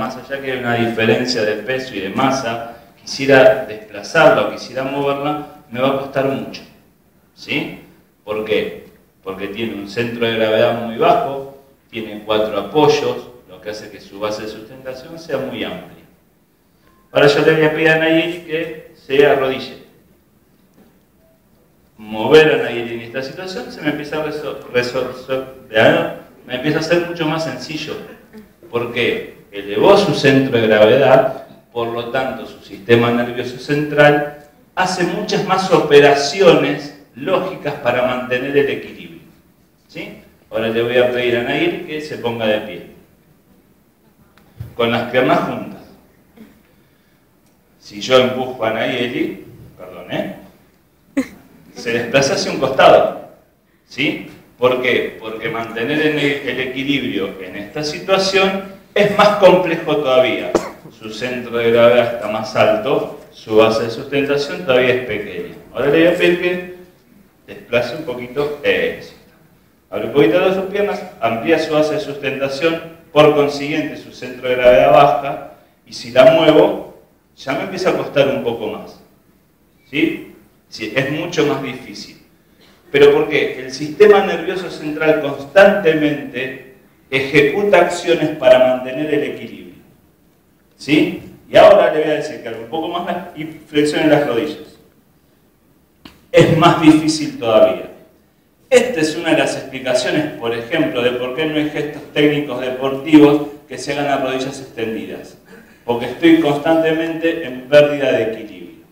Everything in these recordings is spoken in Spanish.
más allá que hay una diferencia de peso y de masa, quisiera desplazarla o quisiera moverla, me va a costar mucho. ¿Sí? ¿Por qué? Porque tiene un centro de gravedad muy bajo, tiene 4 apoyos, lo que hace que su base de sustentación sea muy amplia. Ahora yo le voy a pedir a Nayeli que se arrodille. Mover a Nayeli en esta situación se me empieza me empieza a ser mucho más sencillo. Porque elevó su centro de gravedad, por lo tanto su sistema nervioso central hace muchas más operaciones lógicas para mantener el equilibrio. ¿Sí? Ahora le voy a pedir a Nayeli que se ponga de pie. Con las piernas juntas. Si yo empujo a Nayeli, se desplaza hacia un costado. ¿Sí? ¿Por qué? Porque mantener el equilibrio en esta situación es más complejo todavía. Su centro de gravedad está más alto, su base de sustentación todavía es pequeña. Ahora le voy a pedir que desplace un poquito. Abre un poquito de sus piernas, amplía su base de sustentación, por consiguiente su centro de gravedad baja, y si la muevo, ya me empieza a costar un poco más. ¿Sí? Sí, es mucho más difícil. ¿Pero por qué? El sistema nervioso central constantemente ejecuta acciones para mantener el equilibrio. ¿Sí? Y ahora le voy a decir que algo un poco más y flexione las rodillas. Es más difícil todavía. Esta es una de las explicaciones, por ejemplo, de por qué no hay gestos técnicos deportivos que se hagan a rodillas extendidas. Porque estoy constantemente en pérdida de equilibrio.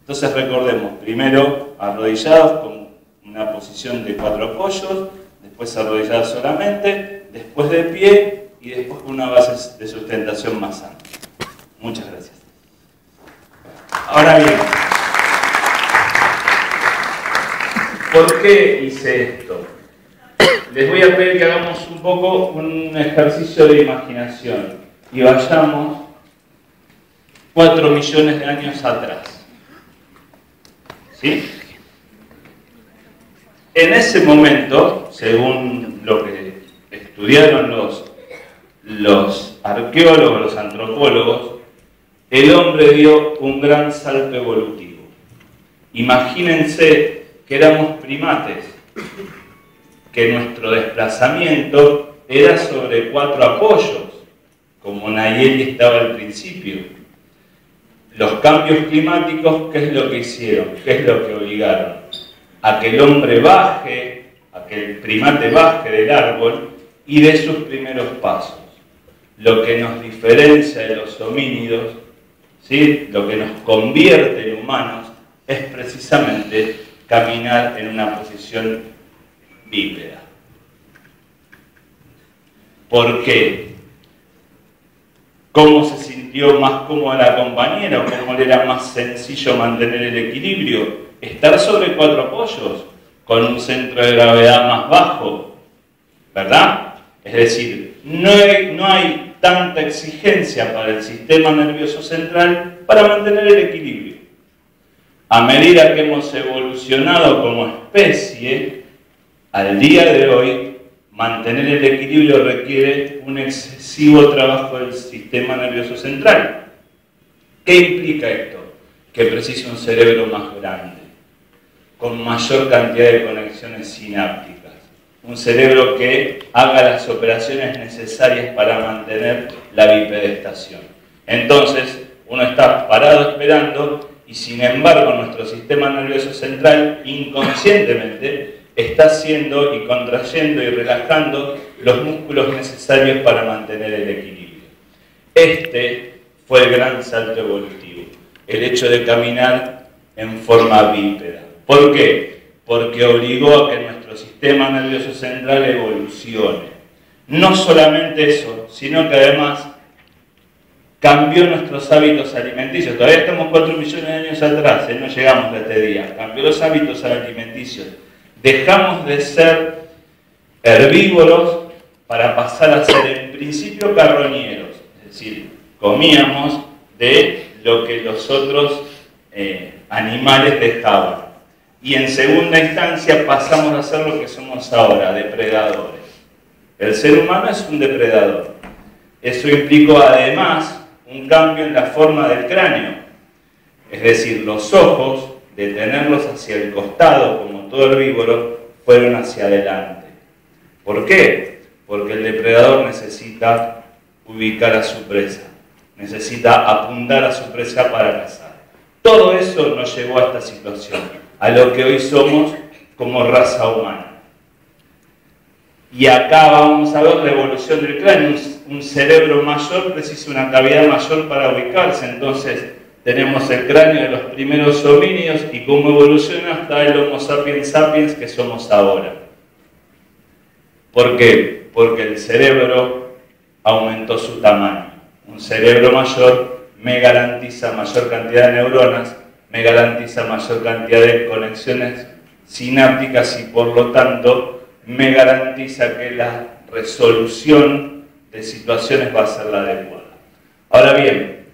Entonces recordemos, primero arrodillados con una posición de 4 apoyos, después arrodillados solamente, después de pie y después con una base de sustentación más amplia. Muchas gracias. Ahora bien, ¿por qué hice esto? Les voy a pedir que hagamos un poco un ejercicio de imaginación y vayamos 4 millones de años atrás. ¿Sí? En ese momento, según lo que estudiaron los arqueólogos, los antropólogos, el hombre dio un gran salto evolutivo. Imagínense que éramos primates, que nuestro desplazamiento era sobre 4 apoyos, como Nayeli estaba al principio. Los cambios climáticos, ¿qué es lo que hicieron? ¿Qué es lo que obligaron? A que el hombre baje, a que el primate baje del árbol y dé sus primeros pasos. Lo que nos diferencia de los homínidos, ¿sí? Lo que nos convierte en humanos, es precisamente caminar en una posición bípeda. ¿Por qué? ¿Cómo se sintió más cómoda la compañera o cómo le era más sencillo mantener el equilibrio? Estar sobre 4 apoyos, con un centro de gravedad más bajo, ¿verdad? Es decir, no hay tanta exigencia para el sistema nervioso central para mantener el equilibrio. A medida que hemos evolucionado como especie, al día de hoy, mantener el equilibrio requiere un excesivo trabajo del sistema nervioso central. ¿Qué implica esto? Que precisa un cerebro más grande, con mayor cantidad de conexiones sinápticas. Un cerebro que haga las operaciones necesarias para mantener la bipedestación. Entonces, uno está parado esperando y sin embargo nuestro sistema nervioso central inconscientemente está haciendo y contrayendo y relajando los músculos necesarios para mantener el equilibrio. Este fue el gran salto evolutivo, el hecho de caminar en forma bípeda. ¿Por qué? Porque obligó a que nuestro sistema nervioso central evolucione. No solamente eso, sino que además cambió nuestros hábitos alimenticios. Todavía estamos 4 millones de años atrás, no llegamos a este día. Cambió los hábitos alimenticios. Dejamos de ser herbívoros para pasar a ser en principio carroñeros. Es decir, comíamos de lo que los otros animales dejaban. Y en segunda instancia pasamos a ser lo que somos ahora, depredadores. El ser humano es un depredador. Eso implicó además un cambio en la forma del cráneo. Es decir, los ojos, de tenerlos hacia el costado, como todo herbívoro, fueron hacia adelante. ¿Por qué? Porque el depredador necesita ubicar a su presa, necesita apuntar a su presa para cazar. Todo eso nos llevó a esta situación, a lo que hoy somos como raza humana. Y acá vamos a ver la evolución del cráneo. Un cerebro mayor precisa una cavidad mayor para ubicarse. Entonces tenemos el cráneo de los primeros homínidos y cómo evoluciona hasta el Homo sapiens sapiens que somos ahora. ¿Por qué? Porque el cerebro aumentó su tamaño. Un cerebro mayor me garantiza mayor cantidad de neuronas, me garantiza mayor cantidad de conexiones sinápticas y por lo tanto me garantiza que la resolución de situaciones va a ser la adecuada. Ahora bien,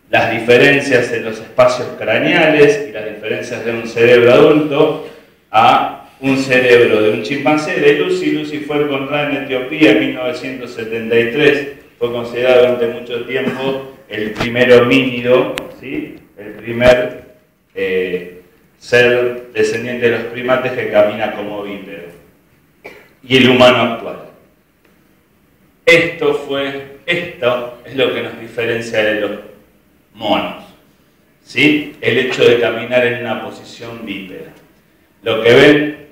las diferencias en los espacios craneales y las diferencias de un cerebro adulto a un cerebro de un chimpancé de Lucy. Lucy fue encontrada en Etiopía en 1973, fue considerado durante mucho tiempo el primer homínido, ¿sí? El primer ser descendiente de los primates que camina como bípedo. Y el humano actual. Esto es lo que nos diferencia de los monos, ¿sí? El hecho de caminar en una posición bípeda. Lo que ven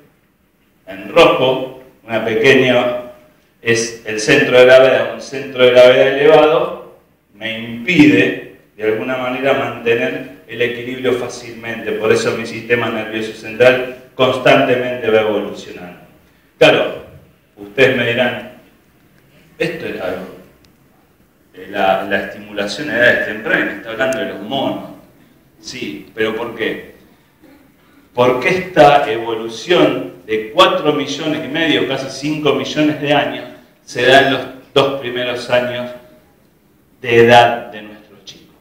en rojo, una pequeña, es el centro de gravedad. Un centro de gravedad elevado me impide, de alguna manera, mantener el equilibrio fácilmente. Por eso mi sistema nervioso central constantemente va evolucionando. Claro, ustedes me dirán, esto es algo. La estimulación a edades tempranas, está hablando de los monos. Sí, pero ¿por qué? Porque esta evolución de 4 millones y medio, casi 5 millones de años, se da en los 2 primeros años de edad de nuestros chicos.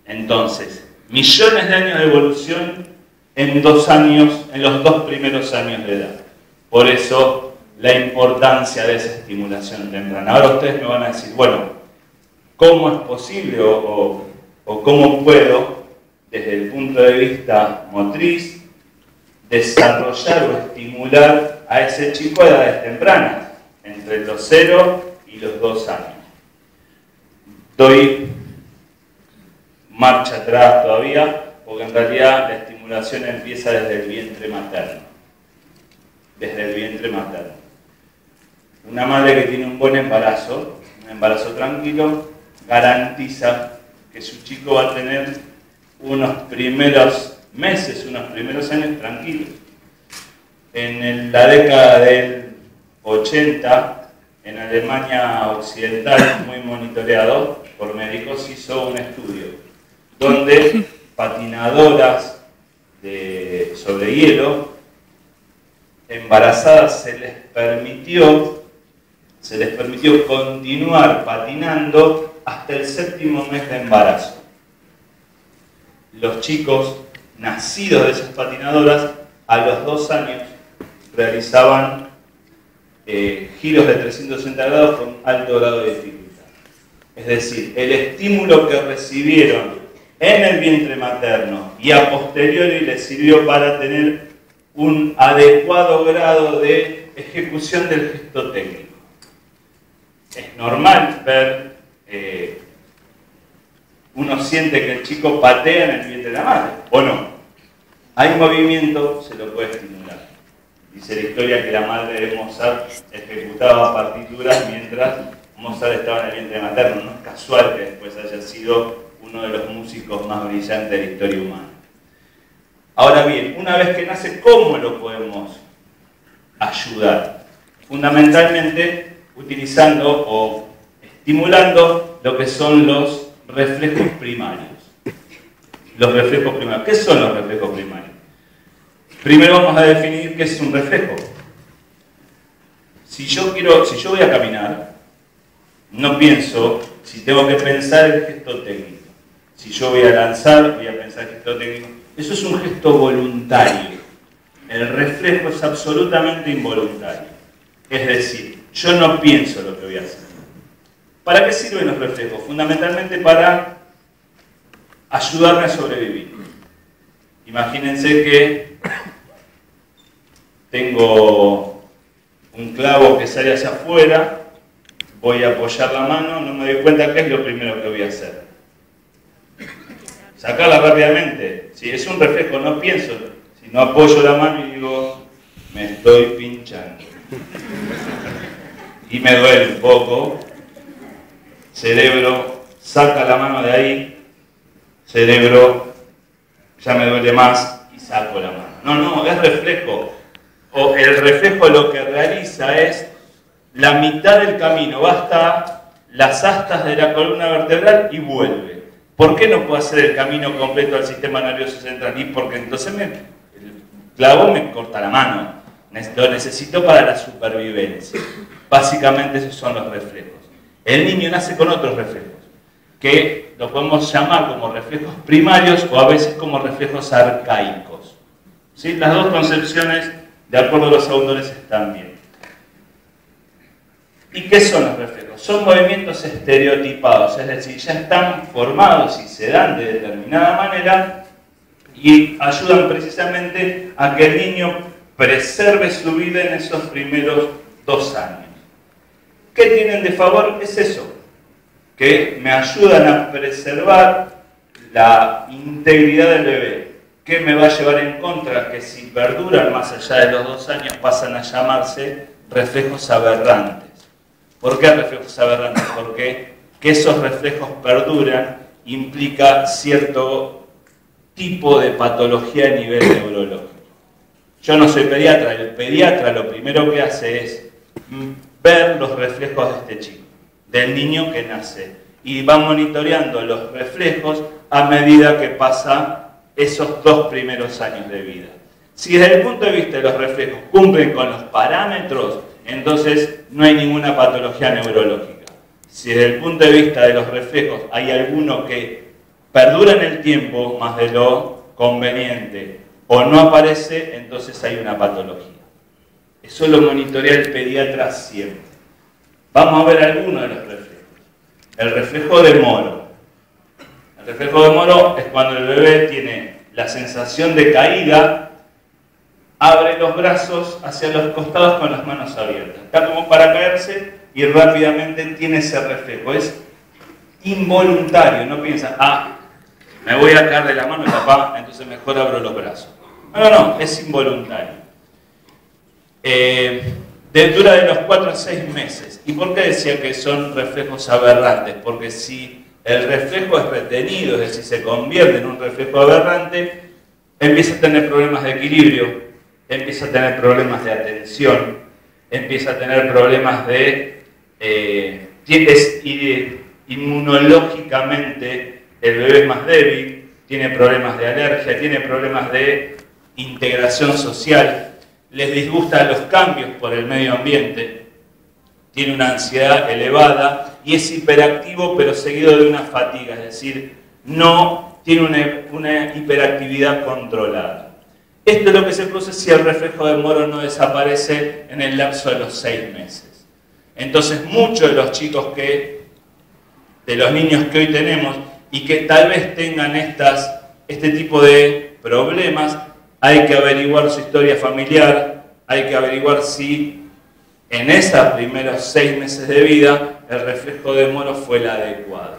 Entonces, millones de años de evolución en 2 años, en los 2 primeros años de edad. Por eso, la importancia de esa estimulación temprana. Ahora ustedes me van a decir, bueno, ¿cómo es posible o cómo puedo, desde el punto de vista motriz, desarrollar o estimular a ese chico a edades tempranas, entre los 0 y los 2 años? Doy marcha atrás todavía, porque en realidad la estimulación empieza desde el vientre materno. Desde el vientre materno. Una madre que tiene un buen embarazo, un embarazo tranquilo, garantiza que su chico va a tener unos primeros meses, unos primeros años tranquilos. En la década del 80, en Alemania Occidental, muy monitoreado por médicos, hizo un estudio donde patinadoras sobre hielo embarazadas se les permitió continuar patinando hasta el 7º mes de embarazo. Los chicos nacidos de esas patinadoras a los 2 años realizaban giros de 360 grados con alto grado de dificultad. Es decir, el estímulo que recibieron en el vientre materno y a posteriori les sirvió para tener un adecuado grado de ejecución del gesto técnico. Es normal ver, uno siente que el chico patea en el vientre de la madre, ¿o no? Hay movimiento, se lo puede estimular. Dice la historia que la madre de Mozart ejecutaba partituras mientras Mozart estaba en el vientre materno. No es casual que después haya sido uno de los músicos más brillantes de la historia humana. Ahora bien, una vez que nace, ¿cómo lo podemos ayudar? Fundamentalmente utilizando o estimulando lo que son los reflejos primarios. Los reflejos primarios. ¿Qué son los reflejos primarios? Primero vamos a definir qué es un reflejo. Si yo voy a caminar, no pienso si tengo que pensar el gesto técnico. Si yo voy a lanzar, voy a pensar el gesto técnico. Eso es un gesto voluntario. El reflejo es absolutamente involuntario. Es decir, yo no pienso lo que voy a hacer. ¿Para qué sirven los reflejos? Fundamentalmente para ayudarme a sobrevivir. Imagínense que tengo un clavo que sale hacia afuera, voy a apoyar la mano, no me doy cuenta qué es lo primero que voy a hacer. Sacarla rápidamente. Si es un reflejo, no pienso. Si no apoyo la mano y digo, me estoy pinchando. Y me duele un poco. Cerebro, saca la mano de ahí. Cerebro, ya me duele más y saco la mano. No, es reflejo. O el reflejo lo que realiza es la mitad del camino, va hasta las astas de la columna vertebral y vuelve. ¿Por qué no puedo hacer el camino completo al sistema nervioso central? Y porque entonces el clavo me corta la mano. Lo necesito para la supervivencia. Básicamente esos son los reflejos. El niño nace con otros reflejos, que lo podemos llamar como reflejos primarios o a veces como reflejos arcaicos. ¿Sí? Las dos concepciones, de acuerdo a los autores, están bien. ¿Y qué son los reflejos? Son movimientos estereotipados, es decir, ya están formados y se dan de determinada manera y ayudan precisamente a que el niño preserve su vida en esos primeros 2 años. ¿Qué tienen de favor? Es eso, que me ayudan a preservar la integridad del bebé. ¿Qué me va a llevar en contra? Que si perduran más allá de los 2 años pasan a llamarse reflejos aberrantes. ¿Por qué reflejos aberrantes? Porque que esos reflejos perduran implica cierto tipo de patología a nivel neurológico. Yo no soy pediatra, el pediatra lo primero que hace es ver los reflejos de este chico, del niño que nace, y va monitoreando los reflejos a medida que pasa esos 2 primeros años de vida. Si desde el punto de vista de los reflejos cumplen con los parámetros, entonces no hay ninguna patología neurológica. Si desde el punto de vista de los reflejos hay alguno que perdura en el tiempo más de lo conveniente o no aparece, entonces hay una patología. Eso lo monitorea el pediatra siempre. Vamos a ver algunos de los reflejos. El reflejo de Moro. El reflejo de Moro es cuando el bebé tiene la sensación de caída, abre los brazos hacia los costados con las manos abiertas. Está como para caerse y rápidamente tiene ese reflejo. Es involuntario, no piensa, me voy a caer de la mano de papá, entonces mejor abro los brazos. No, es involuntario. Dura de los 4 a 6 meses. ¿Y por qué decía que son reflejos aberrantes? Porque si el reflejo es retenido, es decir, se convierte en un reflejo aberrante, empieza a tener problemas de equilibrio, empieza a tener problemas de atención, empieza a tener problemas de... inmunológicamente el bebé es más débil, tiene problemas de alergia, tiene problemas de integración social, les disgustan los cambios por el medio ambiente, tiene una ansiedad elevada y es hiperactivo pero seguido de una fatiga, es decir, no tiene una hiperactividad controlada. Esto es lo que se produce si el reflejo de Moro no desaparece en el lapso de los 6 meses. Entonces muchos de los chicos de los niños que hoy tenemos y que tal vez tengan este tipo de problemas, hay que averiguar su historia familiar, hay que averiguar si en esos primeros 6 meses de vida el reflejo de Moro fue el adecuado.